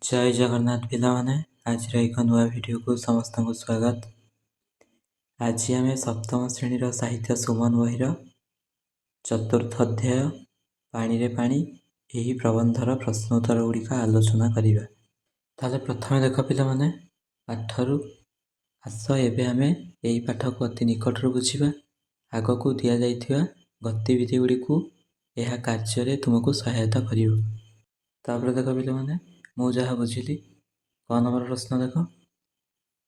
ଜୟ ଜଗନ୍ନାଥ ପିଲାମାନେ, ଆଜିର ଏକ ନୂଆ ଭିଡ଼ିଓକୁ ସମସ୍ତଙ୍କୁ ସ୍ୱାଗତ। ଆଜି ଆମେ ସପ୍ତମ ଶ୍ରେଣୀର ସାହିତ୍ୟ ସୁମନ ବହିର ଚତୁର୍ଥ ଅଧ୍ୟାୟ ପାଣିରେ ପାଣି ଏହି ପ୍ରବନ୍ଧର ପ୍ରଶ୍ନ ଉତ୍ତର ଗୁଡ଼ିକ ଆଲୋଚନା କରିବା। ତାହେଲେ ପ୍ରଥମେ ଦେଖ ପିଲାମାନେ, ପାଠରୁ ଆସ ଏବେ ଆମେ ଏହି ପାଠକୁ ଅତି ନିକଟରୁ ବୁଝିବା। ଆଗକୁ ଦିଆଯାଇଥିବା ଗତିବିଧି ଗୁଡ଼ିକୁ ଏହା କାର୍ଯ୍ୟରେ ତୁମକୁ ସହାୟତା କରିବ। ତାପରେ ଦେଖ ପିଲାମାନେ, ମୁଁ ଯାହା ବୁଝିଲି। କ ନମ୍ବର ପ୍ରଶ୍ନ ଦେଖ,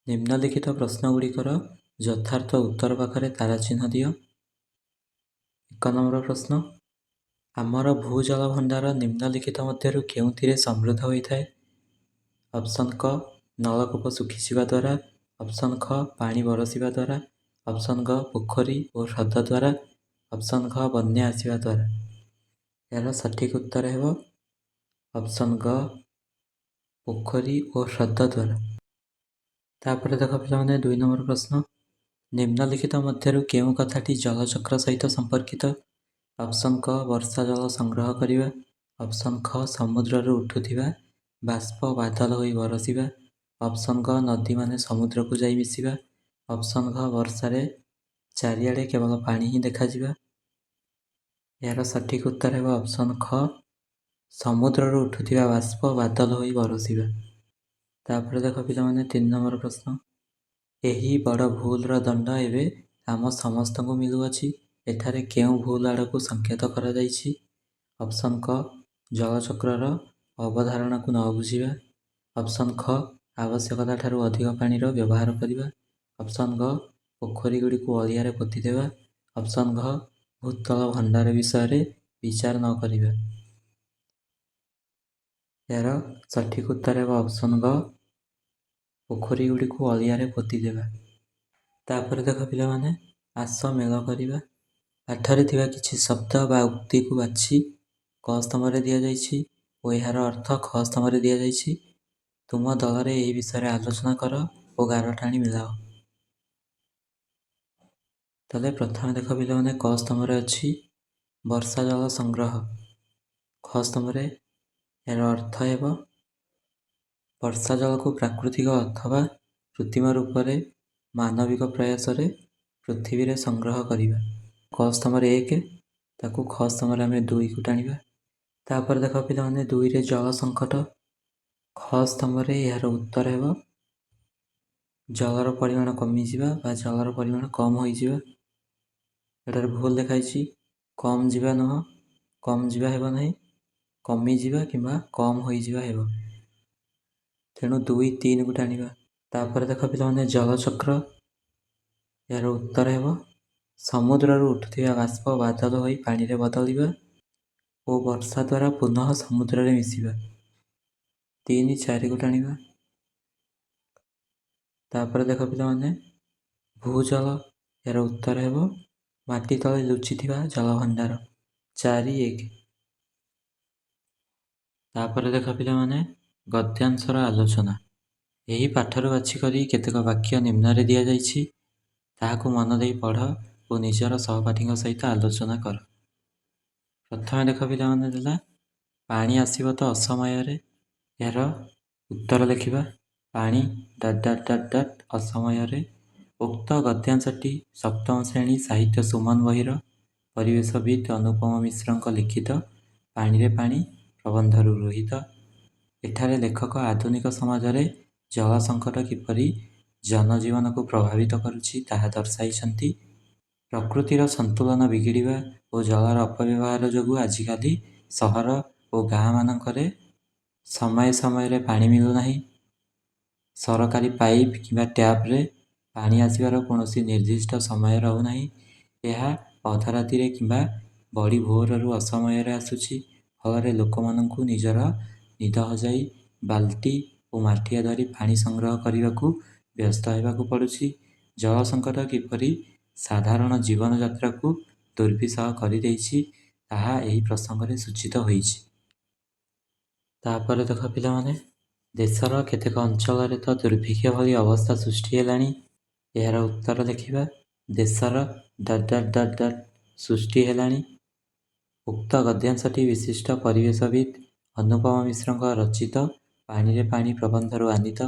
ନିମ୍ନଲିଖିତ ପ୍ରଶ୍ନ ଗୁଡ଼ିକର ଯଥାର୍ଥ ଉତ୍ତର ପାଖରେ ତାରା ଚିହ୍ନ ଦିଅ। 1 ନମ୍ବର ପ୍ରଶ୍ନ, ଆମର ଭୂଜଳ ଭଣ୍ଡାର ନିମ୍ନଲିଖିତ ମଧ୍ୟରୁ କେଉଁଥିରେ ସମୃଦ୍ଧ ହୋଇଥାଏ? ଅପସନ୍ କ, ନଳକୂପ ଶୁଖିଯିବା ଦ୍ୱାରା। ଅପସନ୍ ଖ, ପାଣି ବରଷିବା ଦ୍ୱାରା। ଅପସନ୍ ଗ, ପୋଖରୀ ଓ ହ୍ରଦ ଦ୍ୱାରା। ଅପସନ୍ ଘ, ବନ୍ୟା ଆସିବା ଦ୍ୱାରା। ଏହାର ସଠିକ୍ ଉତ୍ତର ହେବ ଅପସନ୍ ଗ, ପୋଖରୀ ଓ ହ୍ରଦ ଦ୍ୱାରା। ତାପରେ ଦେଖ ପିଲାମାନେ 2 ନମ୍ବର ପ୍ରଶ୍ନ, ନିମ୍ନଲିଖିତ ମଧ୍ୟରୁ କେଉଁ କଥାଟି ଜଳଚକ୍ର ସହିତ ସମ୍ପର୍କିତ? ଅପସନ୍ କ, ବର୍ଷା ଜଳ ସଂଗ୍ରହ କରିବା। ଅପସନ୍ ଖ, ସମୁଦ୍ରରୁ ଉଠୁଥିବା ବାଷ୍ପ ବାଦଲ ହୋଇ ବରଷିବା। ଅପସନ୍ ଗ, ନଦୀମାନେ ସମୁଦ୍ରକୁ ଯାଇ ମିଶିବା। ଅପସନ୍ ଘ, ବର୍ଷାରେ ଚାରିଆଡ଼େ କେବଳ ପାଣି ହିଁ ଦେଖାଯିବା। ଏହାର ସଠିକ୍ ଉତ୍ତର ହେବ ଅପସନ୍ ଖ, ସମୁଦ୍ରରୁ ଉଠୁଥିବା ବାଷ୍ପ ବାଦଲ ହୋଇ ବରଷିବା। ତାପରେ ଦେଖ ପିଲାମାନେ 3 ନମ୍ବର ପ୍ରଶ୍ନ, ଏହି ବଡ଼ ଭୁଲର ଦଣ୍ଡ ଏବେ ଆମ ସମସ୍ତଙ୍କୁ ମିଳୁଅଛି। ଏଠାରେ କେଉଁ ଭୁଲ ଆଡ଼କୁ ସଂକେତ କରାଯାଇଛି? ଅପସନ୍ କ, ଜଳଚକ୍ରର ଅବଧାରଣାକୁ ନ ବୁଝିବା। ଅପସନ୍ ଖ, ଆବଶ୍ୟକତା ଠାରୁ ଅଧିକ ପାଣିର ବ୍ୟବହାର କରିବା। ଅପସନ୍ ଗ, ପୋଖରୀ ଗୁଡ଼ିକୁ ଅଳିଆରେ ପୋତିଦେବା। ଅପସନ୍ ଘ, ଭୂତଳ ଭଣ୍ଡାର ବିଷୟରେ ବିଚାର ନ କରିବା। ଏହାର ସଠିକ୍ ଉତ୍ତର ହେବ ଅପସନ୍ ଗ, ପୋଖରୀ ଗୁଡ଼ିକୁ ଅଳିଆରେ ପୋତିଦେବା। ତାପରେ ଦେଖ ପିଲାମାନେ, ଆସ ମେଳ କରିବା। ପାଠରେ ଥିବା କିଛି ଶବ୍ଦ ବା ଉକ୍ତିକୁ ବାଛି କ ସ୍ତମ୍ଭରେ ଦିଆଯାଇଛି ଓ ଏହାର ଅର୍ଥ ଖ ସ୍ତମ୍ଭରେ ଦିଆଯାଇଛି। ତୁମ ଦଳରେ ଏହି ବିଷୟରେ ଆଲୋଚନା କର ଓ ଗାର ଟାଣି ମିଳାଅ। ତାହେଲେ ପ୍ରଥମେ ଦେଖ ପିଲାମାନେ, କ ସ୍ତମ୍ଭରେ ଅଛି ବର୍ଷା ଜଳ ସଂଗ୍ରହ। ଖ ସ୍ତମ୍ଭରେ ଏହାର ଅର୍ଥ ହେବ ବର୍ଷା ଜଳକୁ ପ୍ରାକୃତିକ ଅଥବା କୃତ୍ରିମ ରୂପରେ ମାନବିକ ପ୍ରୟାସରେ ପୃଥିବୀରେ ସଂଗ୍ରହ କରିବା। କ ସ୍ତମ୍ଭରେ 1, ତାକୁ ଖ ସ୍ତମ୍ଭରେ ଆମେ 2କୁ ଟାଣିବା। ତାପରେ ଦେଖ ପିଲାମାନେ, 2ରେ ଜଳ ସଙ୍କଟ। ଖ ସ୍ତମ୍ଭରେ ଏହାର ଉତ୍ତର ହେବ ଜଳର ପରିମାଣ କମିଯିବା ବା ଜଳର ପରିମାଣ କମ୍ ହୋଇଯିବା। ଏଠାରେ ଭୁଲ ଲେଖାଯାଇଛି, କମ୍ ଯିବା ନୁହଁ, କମ୍ ଯିବା ହେବ ନାହିଁ, କମିଯିବା କିମ୍ବା କମ୍ ହୋଇଯିବା ହେବ। ତେଣୁ 2, 3କୁ ଟାଣିବା। ତାପରେ ଦେଖ ପିଲାମାନେ, ଜଳଚକ୍ର। ଏହାର ଉତ୍ତର ହେବ ସମୁଦ୍ରରୁ ଉଠୁଥିବା ବାଷ୍ପ ବାଦଲ ହୋଇ ପାଣିରେ ବଦଳିବା ଓ ବର୍ଷା ଦ୍ୱାରା ପୁନଃ ସମୁଦ୍ରରେ ମିଶିବା। 3, 4କୁ ଟାଣିବା। ତାପରେ ଦେଖ ପିଲାମାନେ, ଭୂଜଳ। ଏହାର ଉତ୍ତର ହେବ ମାଟି ତଳେ ଲୁଚିଥିବା ଜଳଭଣ୍ଡାର। 4, 1। ତାପରେ ଦେଖ ପିଲାମାନେ, ଗଦ୍ୟାଂଶର ଆଲୋଚନା। ଏହି ପାଠରୁ ବାଛି କରି କେତେକ ବାକ୍ୟ ନିମ୍ନରେ ଦିଆଯାଇଛି, ତାହାକୁ ମନ ଦେଇ ପଢ଼ ଓ ନିଜର ସହପାଠୀଙ୍କ ସହିତ ଆଲୋଚନା କର। ପ୍ରଥମେ ଦେଖ ପିଲାମାନେ ଦେଲା, ପାଣି ଆସିବ ତ ଅସମୟରେ। ଏହାର ଉତ୍ତର ଲେଖିବା, ପାଣି ... ଅସମୟରେ। ଉକ୍ତ ଗଦ୍ୟାଂଶଟି ସପ୍ତମ ଶ୍ରେଣୀ ସାହିତ୍ୟ ସୁମନ ବହିର ପରିବେଶବିତ୍ ଅନୁପମ ମିଶ୍ରଙ୍କ ଲିଖିତ ପାଣିରେ ପାଣି ପ୍ରବନ୍ଧରୁ ଗୃହୀତ। ଏଠାରେ ଲେଖକ ଆଧୁନିକ ସମାଜରେ ଜଳ ସଙ୍କଟ କିପରି ଜନଜୀବନକୁ ପ୍ରଭାବିତ କରୁଛି ତାହା ଦର୍ଶାଇଛନ୍ତି। ପ୍ରକୃତିର ସନ୍ତୁଳନ ବିଗିଡ଼ିବା ଓ ଜଳର ଅପବ୍ୟବହାର ଯୋଗୁଁ ଆଜିକାଲି ସହର ଓ ଗାଁମାନଙ୍କରେ ସମୟ ସମୟରେ ପାଣି ମିଳୁନାହିଁ। ସରକାରୀ ପାଇପ୍ କିମ୍ବା ଟ୍ୟାପ୍ରେ ପାଣି ଆସିବାର କୌଣସି ନିର୍ଦ୍ଦିଷ୍ଟ ସମୟ ରହୁନାହିଁ। ଏହା ଅଧରାତିରେ କିମ୍ବା ବଡ଼ି ଭୋରରୁ ଅସମୟରେ ଆସୁଛି। ଫଳରେ ଲୋକମାନଙ୍କୁ ନିଜର ନିଦ ହଜାଇ ବାଲ୍ଟି ଓ ମାଠିଆ ଧରି ପାଣି ସଂଗ୍ରହ କରିବାକୁ ବ୍ୟସ୍ତ ହେବାକୁ ପଡ଼ୁଛି। ଜଳ ସଙ୍କଟ କିପରି ସାଧାରଣ ଜୀବନଯାତ୍ରାକୁ ଦୁର୍ବିସହ କରିଦେଇଛି ତାହା ଏହି ପ୍ରସଙ୍ଗରେ ସୂଚିତ ହୋଇଛି। ତାପରେ ଦେଖ ପିଲାମାନେ, ଦେଶର କେତେକ ଅଞ୍ଚଳରେ ତ ଦୁର୍ଭିକ୍ଷ ଭଳି ଅବସ୍ଥା ସୃଷ୍ଟି ହେଲାଣି। ଏହାର ଉତ୍ତର ଲେଖିବା, ଦେଶର ... ସୃଷ୍ଟି ହେଲାଣି। ଉକ୍ତ ଗଦ୍ୟାଂଶଟି ବିଶିଷ୍ଟ ପରିବେଶବିତ୍ ଅନୁପମ ମିଶ୍ରଙ୍କ ରଚିତ ପାଣିରେ ପାଣି ପ୍ରବନ୍ଧରୁ ଆନୀତ।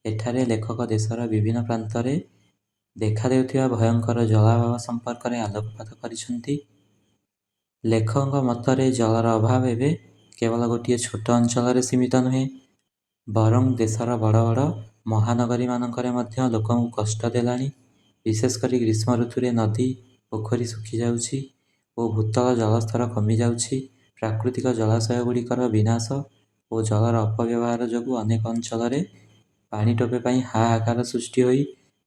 ଏଠାରେ ଲେଖକ ଦେଶର ବିଭିନ୍ନ ପ୍ରାନ୍ତରେ ଦେଖାଦେଉଥିବା ଭୟଙ୍କର ଜଳାଭାବ ସମ୍ପର୍କରେ ଆଲୋକପାତ କରିଛନ୍ତି। ଲେଖକଙ୍କ ମତରେ ଜଳର ଅଭାବ ଏବେ କେବଳ ଗୋଟିଏ ଛୋଟ ଅଞ୍ଚଳରେ ସୀମିତ ନୁହେଁ, ବରଂ ଦେଶର ବଡ଼ ବଡ଼ ମହାନଗରୀମାନଙ୍କରେ ମଧ୍ୟ ଲୋକଙ୍କୁ କଷ୍ଟ ଦେଲାଣି। ବିଶେଷ କରି ଗ୍ରୀଷ୍ମ ଋତୁରେ ନଦୀ, ପୋଖରୀ ଶୁଖିଯାଉଛି ଓ ଭୂତଳ ଜଳସ୍ତର କମିଯାଉଛି। ପ୍ରାକୃତିକ ଜଳାଶୟଗୁଡ଼ିକର ବିନାଶ ଓ ଜଳର ଅପବ୍ୟବହାର ଯୋଗୁଁ ଅନେକ ଅଞ୍ଚଳରେ ପାଣି ଟୋପେ ପାଇଁ ହାହାକାର ସୃଷ୍ଟି ହୋଇ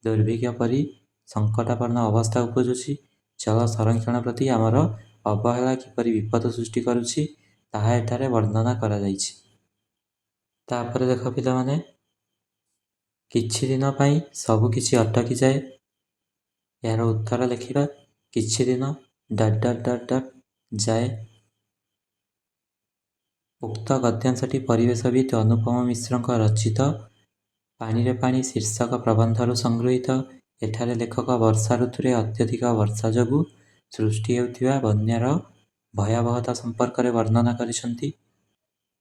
ଦୁର୍ଭିକ୍ଷ ପରି ସଙ୍କଟାପନ୍ନ ଅବସ୍ଥା ଉପୁଜୁଛି। ଜଳ ସଂରକ୍ଷଣ ପ୍ରତି ଆମର ଅବହେଳା କିପରି ବିପଦ ସୃଷ୍ଟି କରୁଛି, ତାହା ଏଠାରେ ବର୍ଣ୍ଣନା କରାଯାଇଛି। ତାପରେ ଦେଖ ପିଲାମାନେ, କିଛି ଦିନ ପାଇଁ ସବୁକିଛି ଅଟକିଯାଏ। ଏହାର ଉତ୍ତର ଲେଖିବା। କିଛି ଦିନ ... ଯାଏ। ଉକ୍ତ ଗଦ୍ୟାଂଶଟି ପରିବେଶବିତ୍ ଅନୁପମ ମିଶ୍ରଙ୍କ ରଚିତ ପାଣିରେ ପାଣି ଶୀର୍ଷକ ପ୍ରବନ୍ଧରୁ ସଂଗୃହୀତ। ଏଠାରେ ଲେଖକ ବର୍ଷା ଋତୁରେ ଅତ୍ୟଧିକ ବର୍ଷା ଯୋଗୁଁ ସୃଷ୍ଟି ହେଉଥିବା ବନ୍ୟାର ଭୟାବହତା ସମ୍ପର୍କରେ ବର୍ଣ୍ଣନା କରିଛନ୍ତି।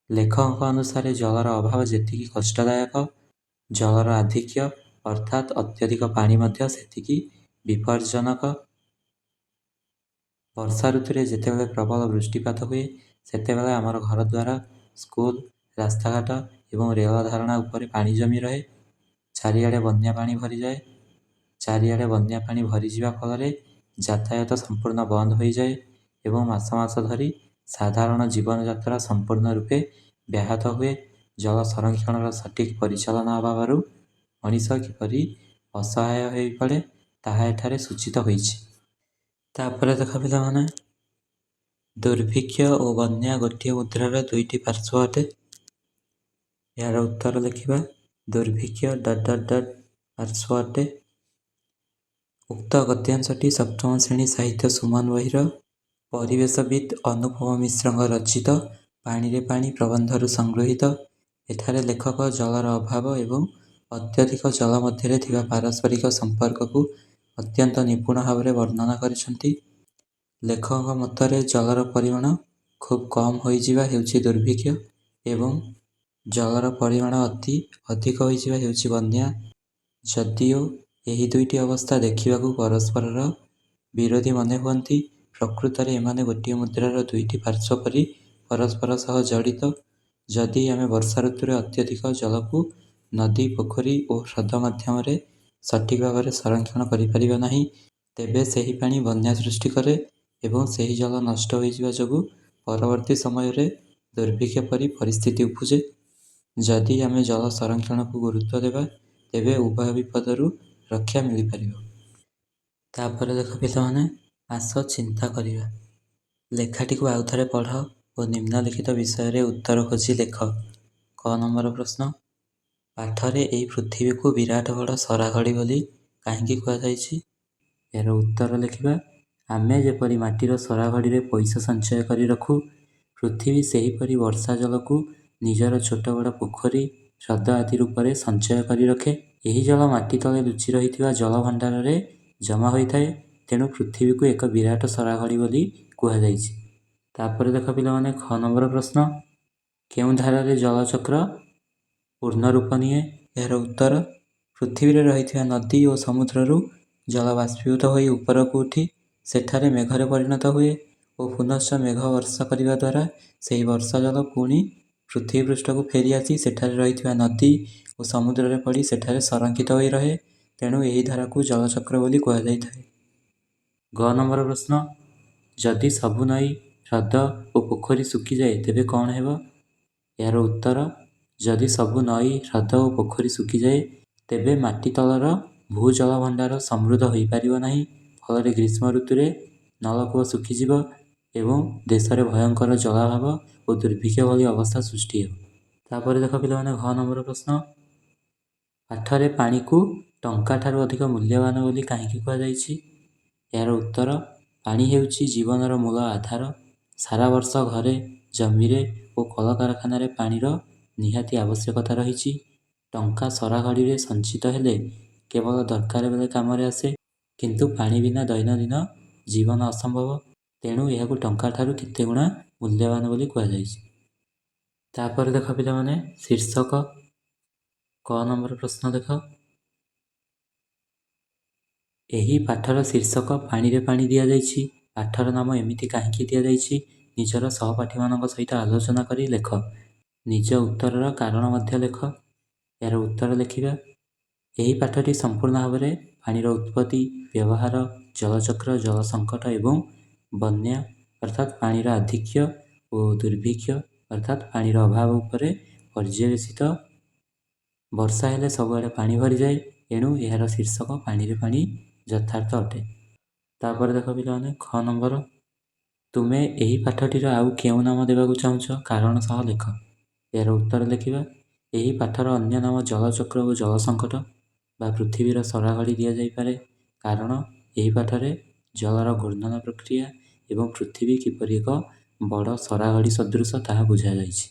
ଲେଖକଙ୍କ ଅନୁସାରେ ଜଳର ଅଭାବ ଯେତିକି କଷ୍ଟଦାୟକ, ଜଳର ଆଧିକ୍ୟ ଅର୍ଥାତ୍ ଅତ୍ୟଧିକ ପାଣି ମଧ୍ୟ ସେତିକି ବିପଜ୍ଜନକ। ବର୍ଷା ଋତୁରେ ଯେତେବେଳେ ପ୍ରବଳ ବୃଷ୍ଟିପାତ ହୁଏ, ସେତେବେଳେ ଆମର ଘରଦ୍ୱାର, ସ୍କୁଲ, ରାସ୍ତାଘାଟ ଏବଂ ରେଳ ଧାରଣା ଉପରେ ପାଣି ଜମି ରହେ। ଚାରିଆଡ଼େ ବନ୍ୟା ପାଣି ଭରିଯାଏ। ଚାରିଆଡ଼େ ବନ୍ୟା ପାଣି ଭରିଯିବା ଫଳରେ ଯାତାୟାତ ସମ୍ପୂର୍ଣ୍ଣ ବନ୍ଦ ହୋଇଯାଏ ଏବଂ ମାସ ମାସ ଧରି ସାଧାରଣ ଜୀବନଯାତ୍ରା ସମ୍ପୂର୍ଣ୍ଣ ରୂପେ ବ୍ୟାହତ ହୁଏ। ଜଳ ସଂରକ୍ଷଣର ସଠିକ୍ ପରିଚାଳନା ଅଭାବରୁ ମଣିଷ କିପରି ଅସହାୟ ହୋଇପଡ଼େ, ତାହା ଏଠାରେ ସୂଚିତ ହୋଇଛି। ତାପରେ ଦେଖ ପିଲାମାନେ, ଦୁର୍ଭିକ୍ଷ ଓ ବନ୍ୟା ଗୋଟିଏ ମୁଦ୍ରାର ଦୁଇଟି ପାର୍ଶ୍ୱ ଅଟେ। ଏହାର ଉତ୍ତର ଲେଖିବା। ଦୁର୍ଭିକ୍ଷ ... ପାର୍ଶ୍ୱ ଅଟେ। ଉକ୍ତ ଗଦ୍ୟାଂଶଟି ସପ୍ତମ ଶ୍ରେଣୀ ସାହିତ୍ୟ ସୁମନ ବହିର ପରିବେଶବିତ୍ ଅନୁପମ ମିଶ୍ରଙ୍କ ରଚିତ ପାଣିରେ ପାଣି ପ୍ରବନ୍ଧରୁ ସଂଗୃହୀତ। ଏଠାରେ ଲେଖକ ଜଳର ଅଭାବ ଏବଂ ଅତ୍ୟଧିକ ଜଳ ମଧ୍ୟରେ ଥିବା ପାରସ୍ପରିକ ସମ୍ପର୍କକୁ ଅତ୍ୟନ୍ତ ନିପୁଣ ଭାବରେ ବର୍ଣ୍ଣନା କରିଛନ୍ତି। ଲେଖକଙ୍କ ମତରେ ଜଳର ପରିମାଣ ଖୁବ୍ କମ୍ ହୋଇଯିବା ହେଉଛି ଦୁର୍ଭିକ୍ଷ ଏବଂ ଜଳର ପରିମାଣ ଅତି ଅଧିକ ହୋଇଯିବା ହେଉଛି ବନ୍ୟା। ଯଦିଓ ଏହି ଦୁଇଟି ଅବସ୍ଥା ଦେଖିବାକୁ ପରସ୍ପରର ବିରୋଧୀ ମନେ ହୁଅନ୍ତି, ପ୍ରକୃତରେ ଏମାନେ ଗୋଟିଏ ମୁଦ୍ରାର ଦୁଇଟି ପାର୍ଶ୍ୱ ପରି ପରସ୍ପର ସହ ଜଡ଼ିତ। ଯଦି ଆମେ ବର୍ଷା ଋତୁରେ ଅତ୍ୟଧିକ ଜଳକୁ ନଦୀ, ପୋଖରୀ ଓ ହ୍ରଦ ମାଧ୍ୟମରେ ସଠିକ୍ ଭାବରେ ସଂରକ୍ଷଣ କରିପାରିବା ନାହିଁ, ତେବେ ସେହି ପାଣି ବନ୍ୟା ସୃଷ୍ଟି କରେ ଏବଂ ସେହି ଜଳ ନଷ୍ଟ ହୋଇଯିବା ଯୋଗୁଁ ପରବର୍ତ୍ତୀ ସମୟରେ ଦୁର୍ଭିକ୍ଷ ପରି ପରିସ୍ଥିତି ଉପୁଜେ। ଯଦି ଆମେ ଜଳ ସଂରକ୍ଷଣକୁ ଗୁରୁତ୍ୱ ଦେବା, ତେବେ ଉଭୟ ବିପଦରୁ ରକ୍ଷା ମିଳିପାରିବ। ତାପରେ ଦେଖ ପିଲାମାନେ, ଆସ ଚିନ୍ତା କରିବା। ଲେଖାଟିକୁ ଆଉଥରେ ପଢ଼ ଓ ନିମ୍ନଲିଖିତ ବିଷୟରେ ଉତ୍ତର ଖୋଜି ଲେଖ। କ ନମ୍ବର ପ୍ରଶ୍ନ, ପାଠରେ ଏହି ପୃଥିବୀକୁ ବିରାଟ ବଡ଼ ସରାଘଡ଼ି ବୋଲି କାହିଁକି କୁହାଯାଇଛି? ଏହାର ଉତ୍ତର ଲେଖିବା। ଆମେ ଯେପରି ମାଟିର ସରାଘଡ଼ିରେ ପଇସା ସଞ୍ଚୟ କରି ରଖୁ, ପୃଥିବୀ ସେହିପରି ବର୍ଷା ଜଳକୁ ନିଜର ଛୋଟ ବଡ଼ ପୋଖରୀ, ହ୍ରଦ ଆଦି ରୂପରେ ସଞ୍ଚୟ କରି ରଖେ। ଏହି ଜଳ ମାଟି ତଳେ ଲୁଚି ରହିଥିବା ଜଳଭଣ୍ଡାରରେ ଜମା ହୋଇଥାଏ। ତେଣୁ ପୃଥିବୀକୁ ଏକ ବିରାଟ ସରାଘଡ଼ି ବୋଲି କୁହାଯାଇଛି। ତାପରେ ଦେଖ ପିଲାମାନେ, ଖ ନମ୍ବର ପ୍ରଶ୍ନ, କେଉଁ ଧାରାରେ ଜଳଚକ୍ର ପୂର୍ଣ୍ଣ ରୂପ ନିଏ? ଏହାର ଉତ୍ତର। ପୃଥିବୀରେ ରହିଥିବା ନଦୀ ଓ ସମୁଦ୍ରରୁ ଜଳ ବାଷ୍ପୀଭୂତ ହୋଇ ଉପରକୁ ଉଠି ସେଠାରେ ମେଘରେ ପରିଣତ ହୁଏ ଓ ପୁନଶ୍ଚ ମେଘ ବର୍ଷା କରିବା ଦ୍ୱାରା ସେହି ବର୍ଷା ଜଳ ପୁଣି ପୃଥିବୀ ପୃଷ୍ଠକୁ ଫେରି ଆସି ସେଠାରେ ରହିଥିବା ନଦୀ ଓ ସମୁଦ୍ରରେ ପଡ଼ି ସେଠାରେ ସଂରକ୍ଷିତ ହୋଇ ରହେ। ତେଣୁ ଏହି ଧାରାକୁ ଜଳଚକ୍ର ବୋଲି କୁହାଯାଇଥାଏ। ଗ ନମ୍ବର ପ୍ରଶ୍ନ, ଯଦି ସବୁ ନଈ, ହ୍ରଦ ଓ ପୋଖରୀ ଶୁଖିଯାଏ ତେବେ କ'ଣ ହେବ? ଏହାର ଉତ୍ତର। ଯଦି ସବୁ ନଈ, ହ୍ରଦ ଓ ପୋଖରୀ ଶୁଖିଯାଏ, ତେବେ ମାଟି ତଳର ଭୂଜଳଭଣ୍ଡାର ସମୃଦ୍ଧ ହୋଇପାରିବ ନାହିଁ। ଫଳରେ ଗ୍ରୀଷ୍ମ ଋତୁରେ ନଳକୂପ ଶୁଖିଯିବ ଏବଂ ଦେଶରେ ଭୟଙ୍କର ଜଳାଭାବ ଓ ଦୁର୍ଭିକ୍ଷ ଭଳି ଅବସ୍ଥା ସୃଷ୍ଟି ହେବ। ତାପରେ ଦେଖ ପିଲାମାନେ, ଘ ନମ୍ବର ପ୍ରଶ୍ନ, ପାଠରେ ପାଣିକୁ ଟଙ୍କାଠାରୁ ଅଧିକ ମୂଲ୍ୟବାନ ବୋଲି କାହିଁକି କୁହାଯାଇଛି? ଏହାର ଉତ୍ତର। ପାଣି ହେଉଛି ଜୀବନର ମୂଳ ଆଧାର। ସାରା ବର୍ଷ ଘରେ, ଜମିରେ ଓ କଳକାରଖାନାରେ ପାଣିର ନିହାତି ଆବଶ୍ୟକତା ରହିଛି। ଟଙ୍କା ସରାଘଡ଼ିରେ ସଞ୍ଚିତ ହେଲେ କେବଳ ଦରକାର ବେଳେ କାମରେ ଆସେ, କିନ୍ତୁ ପାଣି ବିନା ଦୈନନ୍ଦିନ ଜୀବନ ଅସମ୍ଭବ। ତେଣୁ ଏହାକୁ ଟଙ୍କାଠାରୁ କେତେ ଗୁଣା ମୂଲ୍ୟବାନ ବୋଲି କୁହାଯାଇଛି। ତାପରେ ଦେଖ ପିଲାମାନେ ଶୀର୍ଷକ। କ ନମ୍ବର ପ୍ରଶ୍ନ ଦେଖ, ଏହି ପାଠର ଶୀର୍ଷକ ପାଣିରେ ପାଣି ଦିଆଯାଇଛି। ପାଠର ନାମ ଏମିତି କାହିଁକି ଦିଆଯାଇଛି? ନିଜର ସହପାଠୀମାନଙ୍କ ସହିତ ଆଲୋଚନା କରି ଲେଖ। ନିଜ ଉତ୍ତରର କାରଣ ମଧ୍ୟ ଲେଖ। ଏହାର ଉତ୍ତର ଲେଖିବା। ଏହି ପାଠଟି ସମ୍ପୂର୍ଣ୍ଣ ଭାବରେ ପାଣିର ଉତ୍ପତ୍ତି, ବ୍ୟବହାର, ଜଳଚକ୍ର, ଜଳ ସଙ୍କଟ ଏବଂ ବନ୍ୟା ଅର୍ଥାତ୍ ପାଣିର ଆଧିକ୍ୟ ଓ ଦୁର୍ଭିକ୍ଷ ଅର୍ଥାତ୍ ପାଣିର ଅଭାବ ଉପରେ ପର୍ଯ୍ୟବେସିତ। ବର୍ଷା ହେଲେ ସବୁଆଡ଼େ ପାଣି ଭରିଯାଏ, ଏଣୁ ଏହାର ଶୀର୍ଷକ ପାଣିରେ ପାଣି ଯଥାର୍ଥ ଅଟେ। ତାପରେ ଦେଖ ପିଲାମାନେ ଖ ନମ୍ବର, ତୁମେ ଏହି ପାଠଟିର ଆଉ କେଉଁ ନାମ ଦେବାକୁ ଚାହୁଁଛ? କାରଣ ସହ ଲେଖ। ଏହାର ଉତ୍ତର ଲେଖିବା। ଏହି ପାଠର ଅନ୍ୟ ନାମ ଜଳଚକ୍ର ଓ ଜଳ ସଙ୍କଟ ବା ପୃଥିବୀର ସରାଘଡ଼ି ଦିଆଯାଇପାରେ, କାରଣ ଏହି ପାଠରେ ଜଳର ଘୂର୍ଣ୍ଣନ ପ୍ରକ୍ରିୟା ଏବଂ ପୃଥିବୀ କିପରି ଏକ ବଡ଼ ସରାଘଡ଼ି ସଦୃଶ ତାହା ବୁଝାଯାଇଛି।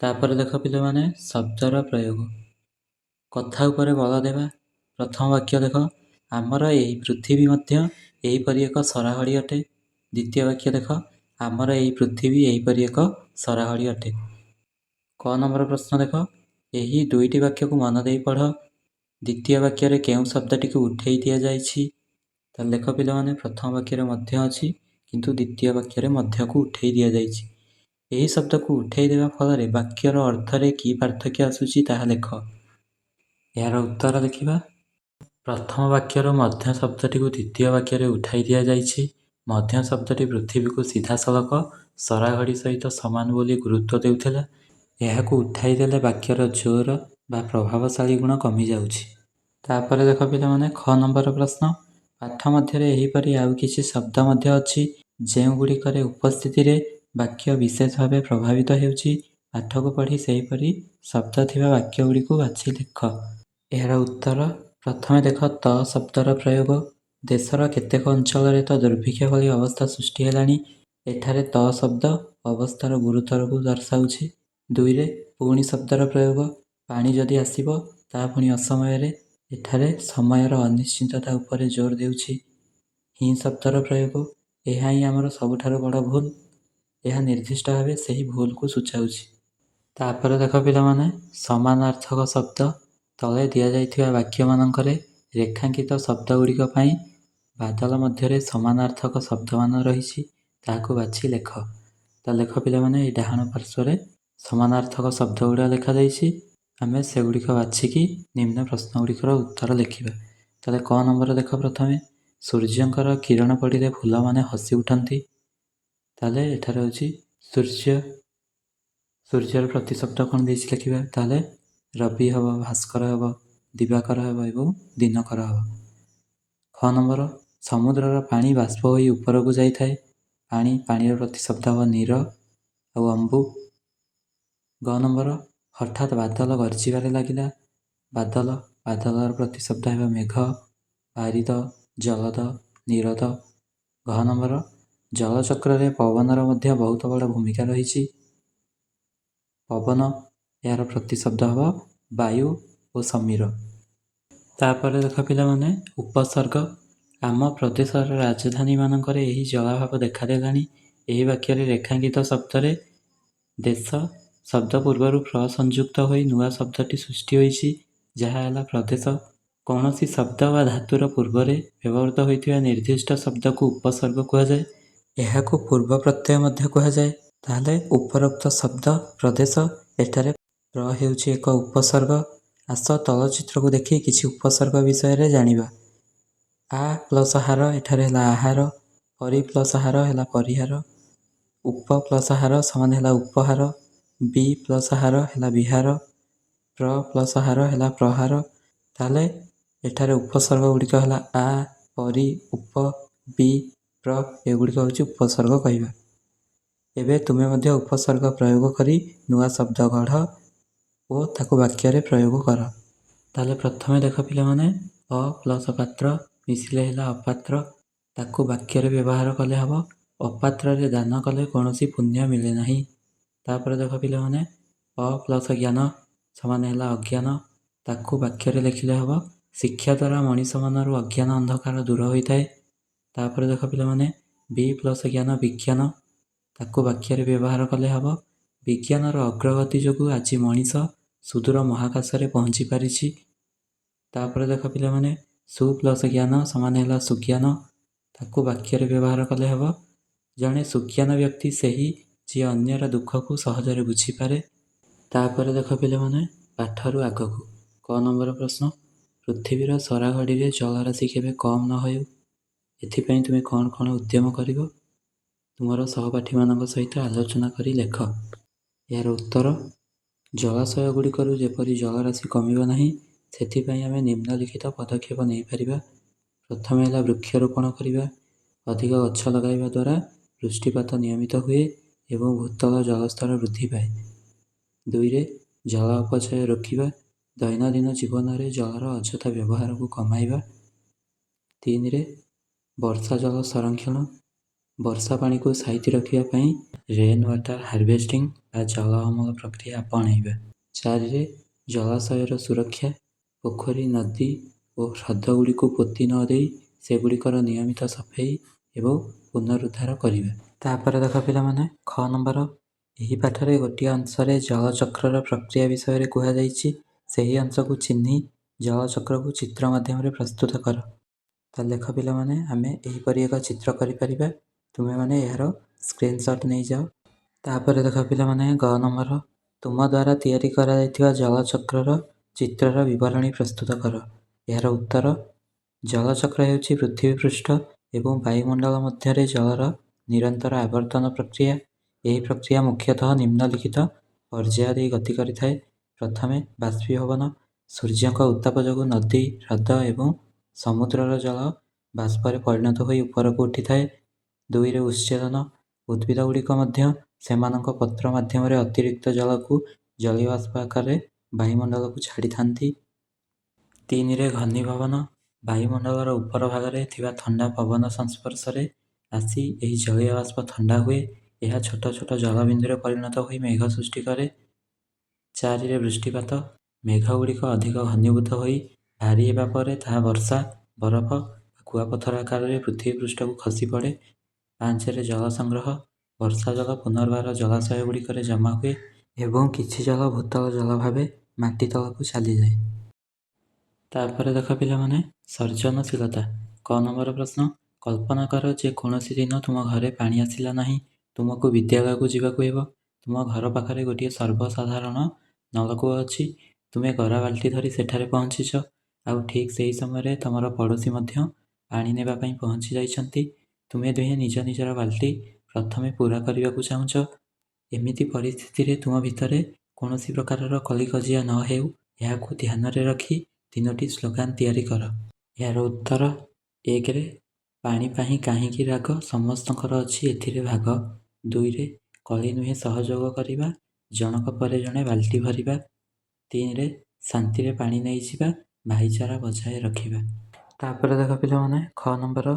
ତାପରେ ଦେଖ ପିଲାମାନେ ଶବ୍ଦର ପ୍ରୟୋଗ। କଥା ଉପରେ ବଳ ଦେବା। ପ୍ରଥମ ବାକ୍ୟ ଦେଖ, ଆମର ଏହି ପୃଥିବୀ ମଧ୍ୟ ଏହିପରି ଏକ ସରାଘଡ଼ି ଅଟେ। ଦ୍ୱିତୀୟ ବାକ୍ୟ ଦେଖ, ଆମର ଏହି ପୃଥିବୀ ଏହିପରି ଏକ ସରାଘଡ଼ି ଅଟେ। କ ନମ୍ବର ପ୍ରଶ୍ନ ଦେଖ, ଏହି ଦୁଇଟି ବାକ୍ୟକୁ ମନ ଦେଇ ପଢ଼। ଦ୍ୱିତୀୟ ବାକ୍ୟରେ କେଉଁ ଶବ୍ଦଟିକୁ ଉଠେଇ ଦିଆଯାଇଛି? ତାହେଲେ ଦେଖ ପିଲାମାନେ ପ୍ରଥମ ବାକ୍ୟରେ ମଧ୍ୟ ଅଛି, କିନ୍ତୁ ଦ୍ୱିତୀୟ ବାକ୍ୟରେ ମଧ୍ୟକୁ ଉଠେଇ ଦିଆଯାଇଛି। ଏହି ଶବ୍ଦକୁ ଉଠେଇ ଦେବା ଫଳରେ ବାକ୍ୟର ଅର୍ଥରେ କି ପାର୍ଥକ୍ୟ ଆସୁଛି ତାହା ଲେଖ। ଏହାର ଉତ୍ତର ଲେଖିବା। ପ୍ରଥମ ବାକ୍ୟର ମଧ୍ୟ ଶବ୍ଦଟିକୁ ଦ୍ୱିତୀୟ ବାକ୍ୟରେ ଉଠାଇ ଦିଆଯାଇଛି। ମଧ୍ୟ ଶବ୍ଦଟି ପୃଥିବୀକୁ ସିଧାସଳଖ ସରାଘଡ଼ି ସହିତ ସମାନ ବୋଲି ଗୁରୁତ୍ୱ ଦେଉଥିଲା। ଏହାକୁ ଉଠାଇ ଦେଲେ ବାକ୍ୟର ଜୋର ବା ପ୍ରଭାବଶାଳୀ ଗୁଣ କମିଯାଉଛି। ତାପରେ ଦେଖ ପିଲାମାନେ ଖ ନମ୍ବର ପ୍ରଶ୍ନ, ପାଠ ମଧ୍ୟରେ ଏହିପରି ଆଉ କିଛି ଶବ୍ଦ ମଧ୍ୟ ଅଛି ଯେଉଁଗୁଡ଼ିକରେ ଉପସ୍ଥିତିରେ ବାକ୍ୟ ବିଶେଷ ଭାବେ ପ୍ରଭାବିତ ହେଉଛି। ପାଠକୁ ପଢ଼ି ସେହିପରି ଶବ୍ଦ ଥିବା ବାକ୍ୟଗୁଡ଼ିକୁ ବାଛି ଲେଖ। ଏହାର ଉତ୍ତର। ପ୍ରଥମେ ଦେଖ ତ ଶବ୍ଦର ପ୍ରୟୋଗ। ଦେଶର କେତେକ ଅଞ୍ଚଳରେ ତ ଦୁର୍ଭିକ୍ଷ ଭଳି ଅବସ୍ଥା ସୃଷ୍ଟି ହେଲାଣି। ଏଠାରେ ତ ଶବ୍ଦ ଅବସ୍ଥାର ଗୁରୁତରକୁ ଦର୍ଶାଉଛି। 2ରେ ପୁଣି ଶବ୍ଦର ପ୍ରୟୋଗ। ପାଣି ଯଦି ଆସିବ ତାହା ପୁଣି ଅସମୟରେ। ଏଠାରେ ସମୟର ଅନିଶ୍ଚିତତା ଉପରେ ଜୋର ଦେଉଛି। ହିଁ ଶବ୍ଦର ପ୍ରୟୋଗ। ଏହା ହିଁ ଆମର ସବୁଠାରୁ ବଡ଼ ଭୁଲ। ଏହା ନିର୍ଦ୍ଦିଷ୍ଟ ଭାବେ ସେହି ଭୁଲକୁ ସୂଚାଉଛି। ତାପରେ ଦେଖ ପିଲାମାନେ ସମାନାର୍ଥକ ଶବ୍ଦ। ତଳେ ଦିଆଯାଇଥିବା ବାକ୍ୟମାନଙ୍କରେ ରେଖାଙ୍କିତ ଶବ୍ଦଗୁଡ଼ିକ ପାଇଁ ବାଦଲ ମଧ୍ୟରେ ସମାନାର୍ଥକ ଶବ୍ଦମାନ ରହିଛି, ତାହାକୁ ବାଛି ଲେଖ। ତାହେଲେ ଲେଖ ପିଲାମାନେ ଏହି ଡାହାଣ ପାର୍ଶ୍ୱରେ ସମାନାର୍ଥକ ଶବ୍ଦଗୁଡ଼ିକ ଲେଖାଯାଇଛି। ଆମେ ସେଗୁଡ଼ିକ ବାଛିକି ନିମ୍ନ ପ୍ରଶ୍ନଗୁଡ଼ିକର ଉତ୍ତର ଲେଖିବା। ତାହେଲେ କ ନମ୍ବର ଦେଖ, ପ୍ରଥମେ ସୂର୍ଯ୍ୟଙ୍କର କିରଣ ପଡ଼ିଲେ ଫୁଲମାନେ ହସି ଉଠନ୍ତି। ତାହେଲେ ଏଠାରେ ହେଉଛି ସୂର୍ଯ୍ୟ। ସୂର୍ଯ୍ୟର ପ୍ରତିଶବ୍ଦ କ'ଣ ଦେଇଛି ଲେଖିବା। ତାହେଲେ ରବି ହେବ, ଭାସ୍କର ହେବ, ଦିବାକର ହେବ ଏବଂ ଦିନକର ହେବ। ଖ ନମ୍ବର, ସମୁଦ୍ରର ପାଣି ବାଷ୍ପ ହୋଇ ଉପରକୁ ଯାଇଥାଏ। ପାଣିର ପ୍ରତିଶବ୍ଦ ହେବ ନୀର ଆଉ ଅମ୍ବୁ। ଗ ନମ୍ବର, ହଠାତ୍ ବାଦଲ ଗର୍ଜିବାରେ ଲାଗିଲା। ବାଦଲର ପ୍ରତିଶବ୍ଦ ହେବ ମେଘ, ବାରିଦ, ଜଳଦ, ନିରଦ। ଘ ନମ୍ବର, ଜଳଚକ୍ରରେ ପବନର ମଧ୍ୟ ବହୁତ ବଡ଼ ଭୂମିକା ରହିଛି। ପବନ, ଏହାର ପ୍ରତିଶବ୍ଦ ହେବ ବାୟୁ ଓ ସମୀର। ତାପରେ ଦେଖ ପିଲାମାନେ ଉପସର୍ଗ। ଆମ ପ୍ରଦେଶର ରାଜଧାନୀମାନଙ୍କରେ ଏହି ଜଳାଭାବ ଦେଖାଦେଲାଣି। ଏହି ବାକ୍ୟରେ ରେଖାଙ୍କିତ ଶବ୍ଦରେ ଦେଶ ଶବ୍ଦ ପୂର୍ବରୁ ପ୍ର ସଂଯୁକ୍ତ ହୋଇ ନୂଆ ଶବ୍ଦଟି ସୃଷ୍ଟି ହୋଇଛି, ଯାହା ହେଲା ପ୍ରଦେଶ। କୌଣସି ଶବ୍ଦ ବା ଧାତୁର ପୂର୍ବରେ ବ୍ୟବହୃତ ହୋଇଥିବା ନିର୍ଦ୍ଦିଷ୍ଟ ଶବ୍ଦକୁ ଉପସର୍ଗ କୁହାଯାଏ। ଏହାକୁ ପୂର୍ବ ପ୍ରତ୍ୟୟ ମଧ୍ୟ କୁହାଯାଏ। ତାହେଲେ ଉପରୋକ୍ତ ଶବ୍ଦ ପ୍ରଦେଶ, ଏଠାରେ ପ୍ର ହେଉଛି ଏକ ଉପସର୍ଗ। ଆସ ତଳ ଚିତ୍ରକୁ ଦେଖି କିଛି ଉପସର୍ଗ ବିଷୟରେ ଜାଣିବା। ଆ ପ୍ଲସ ହାର ଏଠାରେ ହେଲା ଆହାର। ପରି ପ୍ଲସ ହାର ହେଲା ପରିହାର। ଉପ ପ୍ଲସ ହାର ସମାନ ହେଲା ଉପହାର। ବି ପ୍ଲସ ହାର ହେଲା ବିହାର। ପ୍ର ପ୍ଲସ ହାର ହେଲା ପ୍ରହାର। ତାହେଲେ ଏଠାରେ ଉପସର୍ଗ ଗୁଡ଼ିକ ହେଲା ଆ, ପରି, ଉପ, ବି, ପ୍ର, ଏଗୁଡ଼ିକ ହେଉଛି ଉପସର୍ଗ କହିବା। ଏବେ ତୁମେ ମଧ୍ୟ ଉପସର୍ଗ ପ୍ରୟୋଗ କରି ନୂଆ ଶବ୍ଦ ଗଢ଼ ଓ ତାକୁ ବାକ୍ୟରେ ପ୍ରୟୋଗ କର। ତାହେଲେ ପ୍ରଥମେ ଦେଖ ପିଲାମାନେ ଅ ପ୍ଲସ ପାତ୍ର ମିଶିଲେ ହେଲା ଅପାତ୍ର। ତାକୁ ବାକ୍ୟରେ ବ୍ୟବହାର କଲେ ହେବ ଅପାତ୍ରରେ ଦାନ କଲେ କୌଣସି ପୁଣ୍ୟ ମିଳେ ନାହିଁ। ତାପରେ ଦେଖ ପିଲାମାନେ ଅ ପ୍ଲସ ଜ୍ଞାନ ସମାନ ହେଲା ଅଜ୍ଞାନ। ତାକୁ ବାକ୍ୟରେ ଲେଖିଲେ ହେବ ଶିକ୍ଷା ଦ୍ୱାରା ମଣିଷମାନରୁ ଅଜ୍ଞାନ ଅନ୍ଧକାର ଦୂର ହୋଇଥାଏ। ତାପରେ ଦେଖ ପିଲାମାନେ ବି ପ୍ଲସ ଜ୍ଞାନ ବିଜ୍ଞାନ। ତାକୁ ବାକ୍ୟରେ ବ୍ୟବହାର କଲେ ହେବ ବିଜ୍ଞାନର ଅଗ୍ରଗତି ଯୋଗୁଁ ଆଜି ମଣିଷ ସୁଦୂର ମହାକାଶରେ ପହଞ୍ଚି ପାରିଛି। ତାପରେ ଦେଖ ପିଲାମାନେ, ସୁ ପ୍ଲସ୍ ଜ୍ଞାନ ସମାନ ହେଲା ସୁଜ୍ଞାନ। ତାକୁ ବାକ୍ୟରେ ବ୍ୟବହାର କଲେ ହେବ, ଜଣେ ସୁଜ୍ଞାନ ବ୍ୟକ୍ତି ସେହି ଯିଏ ଅନ୍ୟର ଦୁଃଖକୁ ସହଜରେ ବୁଝିପାରେ। ତାପରେ ଦେଖ ପିଲାମାନେ, ପାଠରୁ ଆଗକୁ କ ନମ୍ବର ପ୍ରଶ୍ନ, ପୃଥିବୀର ସରାଘଡ଼ିରେ ଜଳରାଶି କେବେ କମ୍ ନ ହେଉ, ଏଥିପାଇଁ ତୁମେ କ'ଣ କ'ଣ ଉଦ୍ୟମ କରିବ? ତୁମର ସହପାଠୀମାନଙ୍କ ସହିତ ଆଲୋଚନା କରି ଲେଖ। ଏହାର ଉତ୍ତର, ଜଳାଶୟଗୁଡ଼ିକରୁ ଯେପରି ଜଳରାଶି କମିବ ନାହିଁ, ସେଥିପାଇଁ ଆମେ ନିମ୍ନଲିଖିତ ପଦକ୍ଷେପ ନେଇପାରିବା। ପ୍ରଥମେ ହେଲା ବୃକ୍ଷରୋପଣ କରିବା। ଅଧିକ ଗଛ ଲଗାଇବା ଦ୍ୱାରା ବୃଷ୍ଟିପାତ ନିୟମିତ ହୁଏ ଏବଂ ଭୂତଳ ଜଳସ୍ତର ବୃଦ୍ଧି ପାଏ। 2ରେ, ଜଳ ଅପଚୟ ରୋକିବା। ଦୈନନ୍ଦିନ ଜୀବନରେ ଜଳର ଅଯଥା ବ୍ୟବହାରକୁ କମାଇବା। 3ରେ, ବର୍ଷା ଜଳ ସଂରକ୍ଷଣ। ବର୍ଷା ପାଣିକୁ ସାଇତି ରଖିବା ପାଇଁ ରେନ୍ ୱାଟର ହାର୍ଭେଷ୍ଟିଂ ବା ଜଳ ଅମଳ ପ୍ରକ୍ରିୟା ଆପଣାଇବା। 4ରେ, ଜଳାଶୟର ସୁରକ୍ଷା। ପୋଖରୀ, ନଦୀ ଓ ହ୍ରଦଗୁଡ଼ିକୁ ପୋତି ନ ଦେଇ ସେଗୁଡ଼ିକର ନିୟମିତ ସଫେଇ ଏବଂ ପୁନରୁଦ୍ଧାର କରିବା। ତାପରେ ଦେଖ ପିଲାମାନେ, ଖ ନମ୍ବର, ଏହି ପାଠରେ ଗୋଟିଏ ଅଂଶରେ ଜଳଚକ୍ରର ପ୍ରକ୍ରିୟା ବିଷୟରେ କୁହାଯାଇଛି। ସେହି ଅଂଶକୁ ଚିହ୍ନି ଜଳଚକ୍ରକୁ ଚିତ୍ର ମାଧ୍ୟମରେ ପ୍ରସ୍ତୁତ କର। ତାହେଲେ ଦେଖ ପିଲାମାନେ, ଆମେ ଏହିପରି ଏକ ଚିତ୍ର କରିପାରିବା। ତୁମେମାନେ ଏହାର ସ୍କ୍ରିନଶଟ୍ ନେଇଯାଅ। ତାପରେ ଦେଖ ପିଲାମାନେ, ଗ ନମ୍ବର, ତୁମ ଦ୍ୱାରା ତିଆରି କରାଯାଇଥିବା ଜଳଚକ୍ରର ଚିତ୍ରର ବିବରଣୀ ପ୍ରସ୍ତୁତ କର। ଏହାର ଉତ୍ତର, ଜଳଚକ୍ର ହେଉଛି ପୃଥିବୀ ପୃଷ୍ଠ ଏବଂ ବାୟୁମଣ୍ଡଳ ମଧ୍ୟରେ ଜଳର ନିରନ୍ତର ଆବର୍ତ୍ତନ ପ୍ରକ୍ରିୟା। ଏହି ପ୍ରକ୍ରିୟା ମୁଖ୍ୟତଃ ନିମ୍ନଲିଖିତ ପର୍ଯ୍ୟାୟ ଦେଇ ଗତି କରିଥାଏ। ପ୍ରଥମେ, ବାଷ୍ପୀଭବନ। ସୂର୍ଯ୍ୟଙ୍କ ଉତ୍ତାପ ଯୋଗୁଁ ନଦୀ, ହ୍ରଦ ଏବଂ ସମୁଦ୍ରର ଜଳ ବାଷ୍ପରେ ପରିଣତ ହୋଇ ଉପରକୁ ଉଠିଥାଏ। 2ରେ, ଉଚ୍ଛେଦନ। ଉଦ୍ଭିଦଗୁଡ଼ିକ ମଧ୍ୟ ସେମାନଙ୍କ ପତ୍ର ମାଧ୍ୟମରେ ଅତିରିକ୍ତ ଜଳକୁ ଜଳୀୟ ବାଷ୍ପ ଆକାରରେ ବାୟୁମଣ୍ଡଳକୁ ଛାଡ଼ିଥାନ୍ତି। 3ରେ, ଘନୀଭବନ। ବାୟୁମଣ୍ଡଳର ଉପର ଭାଗରେ ଥିବା ଥଣ୍ଡା ପବନ ସଂସ୍ପର୍ଶରେ ଆସି ଏହି ଜଳୀୟ ବାଷ୍ପ ଥଣ୍ଡା ହୁଏ। ଏହା ଛୋଟ ଛୋଟ ଜଳବିନ୍ଦୁରେ ପରିଣତ ହୋଇ ମେଘ ସୃଷ୍ଟି କରେ। 4ରେ, ବୃଷ୍ଟିପାତ। ମେଘଗୁଡ଼ିକ ଅଧିକ ଘନୀଭୂତ ହୋଇ ଭାରୀ ହେବା ପରେ ତାହା ବର୍ଷା, ବରଫ ବା କୁଆପଥର ଆକାରରେ ପୃଥିବୀ ପୃଷ୍ଠକୁ ଖସି ପଡ଼େ। 5ରେ, ଜଳ ସଂଗ୍ରହ। ବର୍ଷା ଜଳ ପୁନର୍ବାର ଜଳାଶୟଗୁଡ଼ିକରେ ଜମା ହୁଏ ଏବଂ କିଛି ଜଳ ଭୂତଳ ଜଳ ଭାବେ ମାଟି ତଳକୁ ଚାଲିଯାଏ। ତାପରେ ଦେଖ ପିଲାମାନେ, ସୃଜନଶୀଳତା। କ ନମ୍ବର ପ୍ରଶ୍ନ, କଳ୍ପନା କର ଯେ କୌଣସି ଦିନ ତୁମ ଘରେ ପାଣି ଆସିଲା ନାହିଁ। ତୁମକୁ ବିଦ୍ୟାଳୟକୁ ଯିବାକୁ ହେବ। ତୁମ ଘର ପାଖରେ ଗୋଟିଏ ସର୍ବସାଧାରଣ ନଳକୂଅ ଅଛି। ତୁମେ ଗରା ବାଲ୍ଟି ଧରି ସେଠାରେ ପହଞ୍ଚିଛ। ଆଉ ଠିକ୍ ସେହି ସମୟରେ ତମର ପଡ଼ୋଶୀ ମଧ୍ୟ ପାଣି ନେବା ପାଇଁ ପହଞ୍ଚି ଯାଇଛନ୍ତି। ତୁମେ ଦୁହେଁ ନିଜ ନିଜର ବାଲ୍ଟି ପ୍ରଥମେ ପୂରା କରିବାକୁ ଚାହୁଁଛ। ଏମିତି ପରିସ୍ଥିତିରେ ତୁମ ଭିତରେ କୌଣସି ପ୍ରକାରର କଳିକଜିଆ ନ ହେଉ, ଏହାକୁ ଧ୍ୟାନରେ ରଖି 3ଟି ସ୍ଲୋଗାନ ତିଆରି କର। ଏହାର ଉତ୍ତର, 1ରେ, ପାଣି ପାଇଁ କାହିଁକି ରାଗ, ସମସ୍ତଙ୍କର ଅଛି ଏଥିରେ ଭାଗ। 2ରେ, କଳି ନୁହେଁ ସହଯୋଗ କରିବା, ଜଣକ ପରେ ଜଣେ ବାଲ୍ଟି ଭରିବା। 3ରେ, ଶାନ୍ତିରେ ପାଣି ନେଇଯିବା, ଭାଇଚାରା ବଜାୟ ରଖିବା। ତାପରେ ଦେଖ ପିଲାମାନେ, ଖ ନମ୍ବର,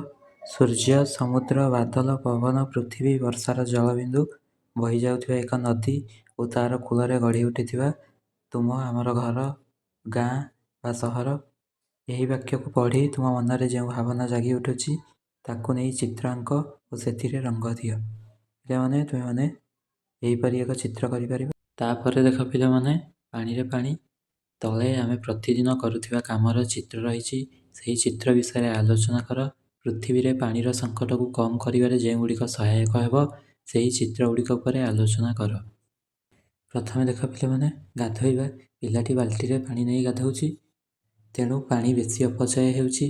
ସୂର୍ଯ୍ୟ, ସମୁଦ୍ର, ବାଦଲ, ପବନ, ପୃଥିବୀ, ବର୍ଷାର ଜଳବିନ୍ଦୁ, ବହିଯାଉଥିବା ଏକ ନଦୀ ଓ ତା'ର କୂଳରେ ଗଢ଼ି ଉଠିଥିବା ତୁମ ଆମର ଘର, ଗାଁ ବା ସହର। ଏହି ବାକ୍ୟକୁ ପଢ଼ି ତୁମ ମନରେ ଯେଉଁ ଭାବନା ଜାଗି ଉଠୁଛି ତାକୁ ନେଇ ଚିତ୍ର ଆଙ୍କ ଓ ସେଥିରେ ରଙ୍ଗ ଦିଅ। ପିଲାମାନେ, ତୁମେମାନେ ଏହିପରି ଏକ ଚିତ୍ର କରିପାରିବ। ତାପରେ ଦେଖ ପିଲାମାନେ, ପାଣିରେ ପାଣି। ତଳେ ଆମେ ପ୍ରତିଦିନ କରୁଥିବା କାମର ଚିତ୍ର ରହିଛି। ସେହି ଚିତ୍ର ବିଷୟରେ ଆଲୋଚନା କର। ପୃଥିବୀରେ ପାଣିର ସଙ୍କଟକୁ କମ୍ କରିବାରେ ଯେଉଁଗୁଡ଼ିକ ସହାୟକ ହେବ, ସେହି ଚିତ୍ରଗୁଡ଼ିକ ଉପରେ ଆଲୋଚନା କର। ପ୍ରଥମେ ଦେଖ ପିଲାମାନେ, ଗାଧୋଇବା। ପିଲାଟି ବାଲ୍ଟିରେ ପାଣି ନେଇ ଗାଧୋଉଛି, ତେଣୁ ପାଣି ବେଶୀ ଅପଚୟ ହେଉଛି।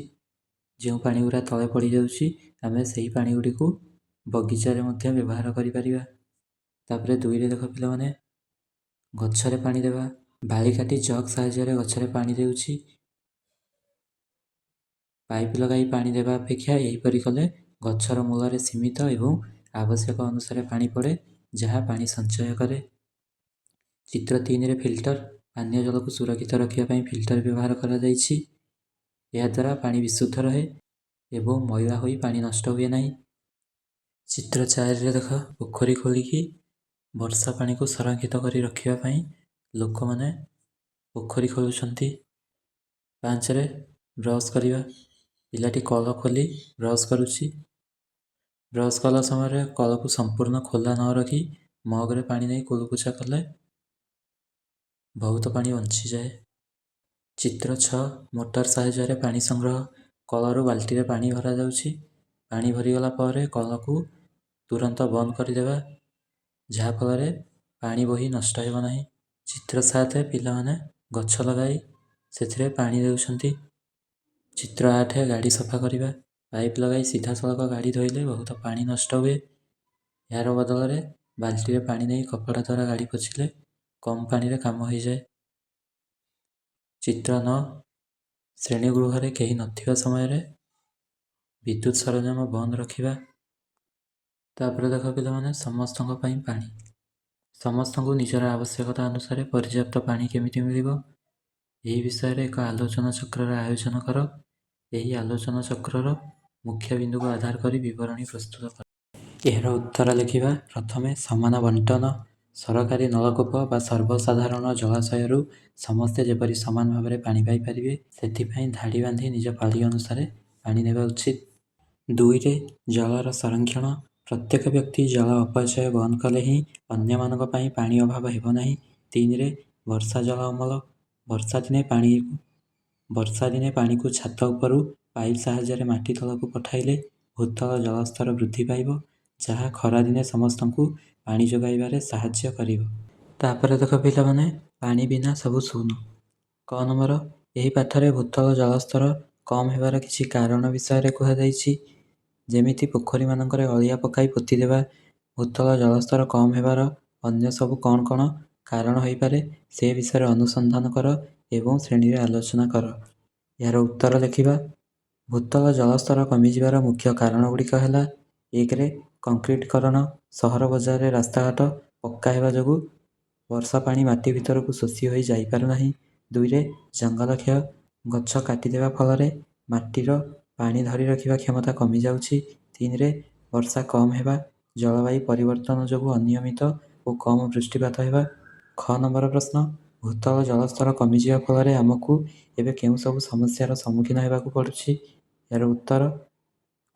ଯେଉଁ ପାଣିଗୁଡ଼ା ତଳେ ପଡ଼ିଯାଉଛି, ଆମେ ସେହି ପାଣିଗୁଡ଼ିକୁ ବଗିଚାରେ ମଧ୍ୟ ବ୍ୟବହାର କରିପାରିବା। ତାପରେ 2ରେ ଦେଖ ପିଲାମାନେ, ଗଛରେ ପାଣି ଦେବା। ବାଳି କାଟି ଜଗ୍ ସାହାଯ୍ୟରେ ଗଛରେ ପାଣି ଦେଉଛି। ପାଇପ ଲଗାଇ ପାଣି ଦେବା ଅପେକ୍ଷା ଏହିପରି କଲେ ଗଛର ମୂଳରେ ସୀମିତ ଏବଂ ଆବଶ୍ୟକ ଅନୁସାରେ ପାଣି ପଡ଼େ, ଯାହା ପାଣି ସଞ୍ଚୟ କରେ। ଚିତ୍ର 3ରେ, ଫିଲ୍ଟର। ପାନୀୟ ଜଳକୁ ସୁରକ୍ଷିତ ରଖିବା ପାଇଁ ଫିଲ୍ଟର ବ୍ୟବହାର କରାଯାଇଛି। ଏହାଦ୍ୱାରା ପାଣି ବିଶୁଦ୍ଧ ରହେ ଏବଂ ମଇଳା ହୋଇ ପାଣି ନଷ୍ଟ ହୁଏ ନାହିଁ। ଚିତ୍ର 4ରେ ଦେଖ, ପୋଖରୀ ଖୋଳିକି ବର୍ଷା ପାଣିକୁ ସଂରକ୍ଷିତ କରି ରଖିବା ପାଇଁ ଲୋକମାନେ ପୋଖରୀ ଖୋଳୁଛନ୍ତି। 5ରେ, ବ୍ରସ୍ କରିବା। ପିଲାଟି କଳ ଖୋଲି ବ୍ରସ୍ କରୁଛି। ବ୍ରସ୍ କଲା ସମୟରେ କଳକୁ ସମ୍ପୂର୍ଣ୍ଣ ଖୋଲା ନ ରଖି ମଗରେ ପାଣି ନେଇ କୁଳୁକୁଚା କଲେ ବହୁତ ପାଣି ବଞ୍ଚିଯାଏ। ଚିତ୍ର 6 ମୋଟର ସାହାଯ୍ୟରେ ପାଣି ସଂଗ୍ରହ। କଳରୁ ବାଲ୍ଟିରେ ପାଣି ଭରାଯାଉଛି। ପାଣି ଭରିଗଲା ପରେ କଳକୁ ତୁରନ୍ତ ବନ୍ଦ କରିଦେବା, ଯାହାଫଳରେ ପାଣି ବୋହି ନଷ୍ଟ ହେବ ନାହିଁ। ଚିତ୍ର 7 ପିଲାମାନେ ଗଛ ଲଗାଇ ସେଥିରେ ପାଣି ଦେଉଛନ୍ତି। ଚିତ୍ର 8 ଗାଡ଼ି ସଫା କରିବା। ପାଇପ୍ ଲଗାଇ ସିଧାସଳଖ ଗାଡ଼ି ଧୋଇଲେ ବହୁତ ପାଣି ନଷ୍ଟ ହୁଏ। ଏହାର ବଦଳରେ ବାଲ୍ଟିରେ ପାଣି ନେଇ କପଡ଼ା ଦ୍ୱାରା ଗାଡ଼ି ପୋଛିଲେ କମ୍ ପାଣିରେ କାମ ହୋଇଯାଏ। ଚିତ୍ର 9 ଶ୍ରେଣୀଗୃହରେ କେହି ନଥିବା ସମୟରେ ବିଦ୍ୟୁତ୍ ସରଞ୍ଜାମ ବନ୍ଦ ରଖିବା। ତାପରେ ଦେଖ ପିଲାମାନେ, ସମସ୍ତଙ୍କ ପାଇଁ ପାଣି। ସମସ୍ତଙ୍କୁ ନିଜର ଆବଶ୍ୟକତା ଅନୁସାରେ ପର୍ଯ୍ୟାପ୍ତ ପାଣି କେମିତି ମିଳିବ, ଏହି ବିଷୟରେ ଏକ ଆଲୋଚନା ଚକ୍ରର ଆୟୋଜନ କର। ଏହି ଆଲୋଚନା ଚକ୍ରର ମୁଖ୍ୟ ବିନ୍ଦୁକୁ ଆଧାର କରି ବିବରଣୀ ପ୍ରସ୍ତୁତ କର। ଏହାର ଉତ୍ତର ଲେଖିବା। ପ୍ରଥମେ, ସମାନ ବଣ୍ଟନ। ସରକାରୀ ନଳକୂପ ବା ସର୍ବସାଧାରଣ ଜଳାଶୟରୁ ସମସ୍ତେ ଯେପରି ସମାନ ଭାବରେ ପାଣି ପାଇପାରିବେ, ସେଥିପାଇଁ ଧାଡ଼ି ବାନ୍ଧି ନିଜ ପାଳି ଅନୁସାରେ ପାଣି ନେବା ଉଚିତ। 2ରେ, ଜଳର ସଂରକ୍ଷଣ। ପ୍ରତ୍ୟେକ ବ୍ୟକ୍ତି ଜଳ ଅପଚୟ ବନ୍ଦ କଲେ ହିଁ ଅନ୍ୟମାନଙ୍କ ପାଇଁ ପାଣି ଅଭାବ ହେବ ନାହିଁ। 3ରେ, ବର୍ଷା ଜଳ ଅମଳ। ବର୍ଷା ଦିନେ ପାଣିକୁ ଛାତ ଉପରୁ ପାଇପ୍ ସାହାଯ୍ୟରେ ମାଟି ତଳକୁ ପଠାଇଲେ ଭୂତଳ ଜଳସ୍ତର ବୃଦ୍ଧି ପାଇବ, ଯାହା ଖରାଦିନେ ସମସ୍ତଙ୍କୁ ପାଣି ଯୋଗାଇବାରେ ସାହାଯ୍ୟ କରିବ। ତାପରେ ଦେଖ ପିଲାମାନେ, ପାଣି ବିନା ସବୁ ଶୂନ। କ ନମ୍ବର, ଏହି ପାଠରେ ଭୂତଳ ଜଳସ୍ତର କମ୍ ହେବାର କିଛି କାରଣ ବିଷୟରେ କୁହାଯାଇଛି। ଯେମିତି ପୋଖରୀମାନଙ୍କରେ ଅଳିଆ ପକାଇ ପୋତିଦେବା। ଭୂତଳ ଜଳସ୍ତର କମ୍ ହେବାର ଅନ୍ୟ ସବୁ କ'ଣ କ'ଣ କାରଣ ହୋଇପାରେ, ସେ ବିଷୟରେ ଅନୁସନ୍ଧାନ କର ଏବଂ ଶ୍ରେଣୀରେ ଆଲୋଚନା କର। ଏହାର ଉତ୍ତର ଲେଖିବା। ଭୂତଳ ଜଳସ୍ତର କମିଯିବାର ମୁଖ୍ୟ କାରଣଗୁଡ଼ିକ ହେଲା: 1ରେ, କଂକ୍ରିଟକରଣ। ସହର ବଜାରରେ ରାସ୍ତାଘାଟ ପକ୍କା ହେବା ଯୋଗୁଁ ବର୍ଷା ପାଣି ମାଟି ଭିତରକୁ ଶୋଷି ହୋଇ ଯାଇପାରୁନାହିଁ। 2ରେ, ଜଙ୍ଗଲ କ୍ଷୟ। ଗଛ କାଟିଦେବା ଫଳରେ ମାଟିର ପାଣି ଧରି ରଖିବା କ୍ଷମତା କମିଯାଉଛି। 3ରେ, ବର୍ଷା କମ୍ ହେବା। ଜଳବାୟୁ ପରିବର୍ତ୍ତନ ଯୋଗୁଁ ଅନିୟମିତ ଓ କମ୍ ବୃଷ୍ଟିପାତ ହେବା। ଖ ନମ୍ବର ପ୍ରଶ୍ନ, ଭୂତଳ ଜଳସ୍ତର କମିଯିବା ଫଳରେ ଆମକୁ ଏବେ କେଉଁ ସବୁ ସମସ୍ୟାର ସମ୍ମୁଖୀନ ହେବାକୁ ପଡ଼ୁଛି? ଏହାର ଉତ୍ତର,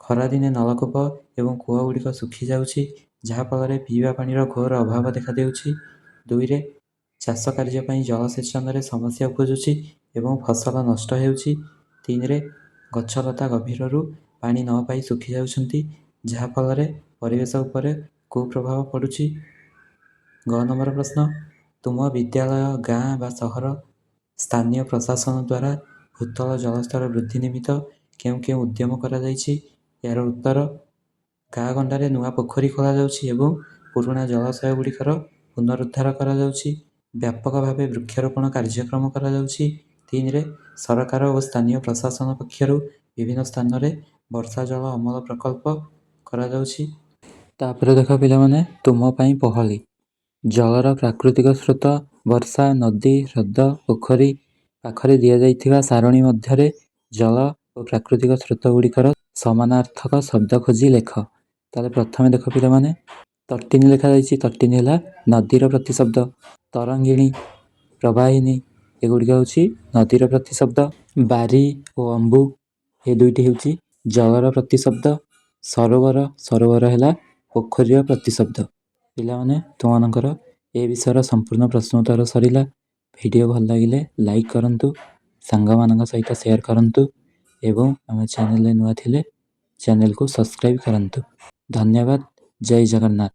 ଖରାଦିନେ ନଳକୂପ ଏବଂ କୂଅଗୁଡ଼ିକ ଶୁଖିଯାଉଛି, ଯାହାଫଳରେ ପିଇବା ପାଣିର ଘୋର ଅଭାବ ଦେଖାଦେଉଛି। 2ରେ, ଚାଷ କାର୍ଯ୍ୟ ପାଇଁ ଜଳସେଚନରେ ସମସ୍ୟା ଉପୁଜୁଛି ଏବଂ ଫସଲ ନଷ୍ଟ ହେଉଛି। 3ରେ, ଗଛଲତା ଗଭୀରରୁ ପାଣି ନ ପାଇ ଶୁଖିଯାଉଛନ୍ତି, ଯାହାଫଳରେ ପରିବେଶ ଉପରେ କୁପ୍ରଭାବ ପଡ଼ୁଛି। ଗ ନମ୍ବର ପ୍ରଶ୍ନ, ତୁମ ବିଦ୍ୟାଳୟ, ଗାଁ ବା ସହର ସ୍ଥାନୀୟ ପ୍ରଶାସନ ଦ୍ୱାରା ଭୂତଳ ଜଳସ୍ତର ବୃଦ୍ଧି ନିମିତ୍ତ କେଉଁ କେଉଁ ଉଦ୍ୟମ କରାଯାଇଛି? ଏହାର ଉତ୍ତର, ଗାଁ ଗଣ୍ଡାରେ ନୂଆ ପୋଖରୀ ଖୋଳାଯାଉଛି ଏବଂ ପୁରୁଣା ଜଳାଶୟଗୁଡ଼ିକର ପୁନରୁଦ୍ଧାର କରାଯାଉଛି। ବ୍ୟାପକ ଭାବେ ବୃକ୍ଷରୋପଣ କାର୍ଯ୍ୟକ୍ରମ କରାଯାଉଛି। 3ରେ, ସରକାର ଓ ସ୍ଥାନୀୟ ପ୍ରଶାସନ ପକ୍ଷରୁ ବିଭିନ୍ନ ସ୍ଥାନରେ ବର୍ଷା ଜଳ ଅମଳ ପ୍ରକଳ୍ପ କରାଯାଉଛି। ତାପରେ ଦେଖ ପିଲାମାନେ, ତୁମ ପାଇଁ ପହଳି। ଜଳର ପ୍ରାକୃତିକ ସ୍ରୋତ। ବର୍ଷା, ନଦୀ, ହ୍ରଦ, ପୋଖରୀ ପାଖରେ ଦିଆଯାଇଥିବା ସାରଣୀ ମଧ୍ୟରେ ଜଳ ଓ ପ୍ରାକୃତିକ ସ୍ରୋତଗୁଡ଼ିକର ସମାନାର୍ଥକ ଶବ୍ଦ ଖୋଜି ଲେଖ। ତାହେଲେ ପ୍ରଥମେ ଦେଖ ପିଲାମାନେ, ତଟିନୀ ଲେଖାଯାଇଛି। ତଟିନୀ ହେଲା ନଦୀର ପ୍ରତିଶବ୍ଦ। ତରଙ୍ଗିଣୀ, ପ୍ରବାହିନୀ ଏଗୁଡ଼ିକ ହେଉଛି ନଦୀର ପ୍ରତିଶବ୍ଦ। ବାରି ଓ ଅମ୍ବୁ ଏ ଦୁଇଟି ହେଉଛି ଜଳର ପ୍ରତିଶବ୍ଦ। ସରୋବର ହେଲା ପୋଖରୀର ପ୍ରତିଶବ୍ଦ। ପିଲାମାନେ, ତୁମମାନଙ୍କର ଏ ବିଷୟର ସମ୍ପୂର୍ଣ୍ଣ ପ୍ରଶ୍ନ ଉତ୍ତର ସରିଲା। ଭିଡ଼ିଓ ଭଲ ଲାଗିଲେ ଲାଇକ୍ କରନ୍ତୁ, ସାଙ୍ଗମାନଙ୍କ ସହିତ ସେୟାର କରନ୍ତୁ ଏବଂ ଆମ ଚ୍ୟାନେଲରେ ନୂଆ ଥିଲେ ଚ୍ୟାନେଲକୁ ସବସ୍କ୍ରାଇବ୍ କରନ୍ତୁ। ଧନ୍ୟବାଦ। ଜୟ ଜଗନ୍ନାଥ।